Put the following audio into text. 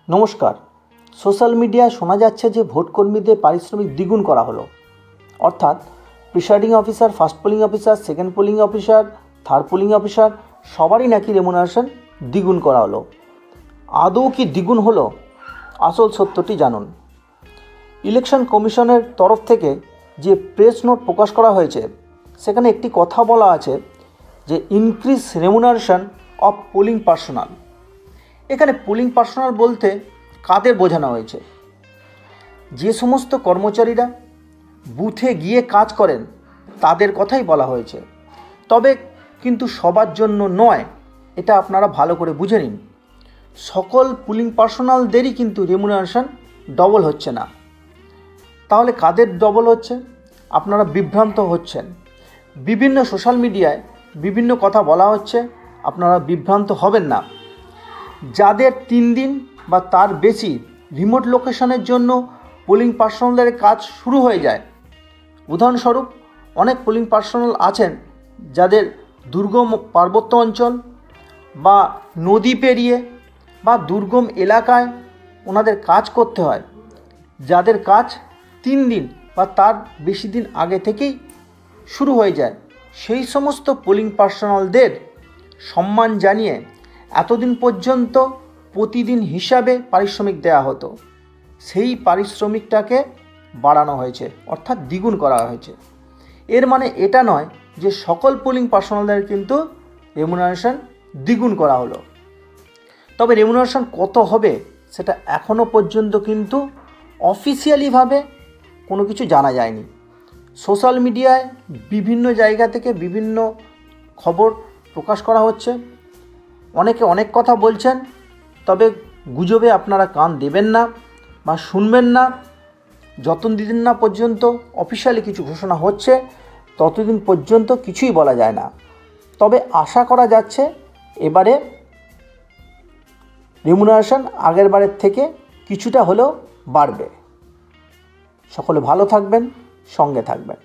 নমস্কার। সোশ্যাল মিডিয়ায় শোনা যাচ্ছে যে ভোট কর্মীদের পারিশ্রমিক দ্বিগুণ করা হলো, অর্থাৎ presiding officer, first polling officer, second polling officer, third polling officer সবারই নাকি রেমুনারেশন দ্বিগুণ করা হলো। আদৌ কি দ্বিগুণ হলো? আসল সত্যটি জানুন। ইলেকশন কমিশনের তরফ থেকে যে প্রেস নোট প্রকাশ করা হয়েছে সেখানে একটি কথা বলা আছে যে increase remuneration of polling personal. এখানে পোলিং পার্সোনাল বলতে কাদের বোঝানো হয়েছে? যে সমস্ত কর্মচারীরা বুথে গিয়ে কাজ করেন তাদের কথাই বলা হয়েছে, তবে কিন্তু সবার জন্য নয়, এটা আপনারা ভালো করে বুঝে নিন। সকল পোলিং পার্সোনালদেরই কিন্তু রেমুনারেশন ডবল হচ্ছে না। তাহলে কাদের ডবল হচ্ছে? আপনারা বিভ্রান্ত হচ্ছেন। বিভিন্ন সোশ্যাল মিডিয়ায় বিভিন্ন কথা বলা হচ্ছে, আপনারা বিভ্রান্ত হবেন না। যাদের 3 দিন বা তার বেশি রিমোট লোকেশনের জন্য পোলিং পার্সোনালদের কাজ শুরু হয়ে যায়, উদাহরণস্বরূপ অনেক পোলিং পার্সোনাল আছেন যাদের দুর্গম পার্বত্য অঞ্চল বা নদী পেরিয়ে বা দুর্গম এলাকায় ওনাদের কাজ করতে হয়, যাদের কাজ 3 দিন বা তার বেশি দিন আগে থেকেই শুরু হয়ে যায়, সেই সমস্ত পোলিং পার্সোনালদের সম্মান জানিয়ে এতদিন পর্যন্ত প্রতিদিন হিসাবে পারিশ্রমিক দেওয়া হতো, সেই পারিশ্রমিকটাকে বাড়ানো হয়েছে, অর্থাৎ দ্বিগুণ করা হয়েছে। এর মানে এটা নয় যে সকল পোলিং পার্সোনালদের কিন্তু রেমুনারেশন দ্বিগুণ করা হলো। তবে রেমুনারেশন কত হবে সেটা এখনও পর্যন্ত কিন্তু অফিসিয়ালিভাবে কোনো কিছু জানা যায়নি। সোশ্যাল মিডিয়ায় বিভিন্ন জায়গা থেকে বিভিন্ন খবর প্রকাশ করা হচ্ছে, অনেকে অনেক কথা বলছেন, তবে গুজবে আপনারা কান দেবেন না বা শুনবেন না। যতদিন না পর্যন্ত অফিসিয়ালি কিছু ঘোষণা হচ্ছে ততদিন পর্যন্ত কিছুই বলা যায় না। তবে আশা করা যাচ্ছে এবারে রেমুনারেশন আগের বারের থেকে কিছুটা হলেও বাড়বে। সকলে ভালো থাকবেন, সঙ্গে থাকবেন।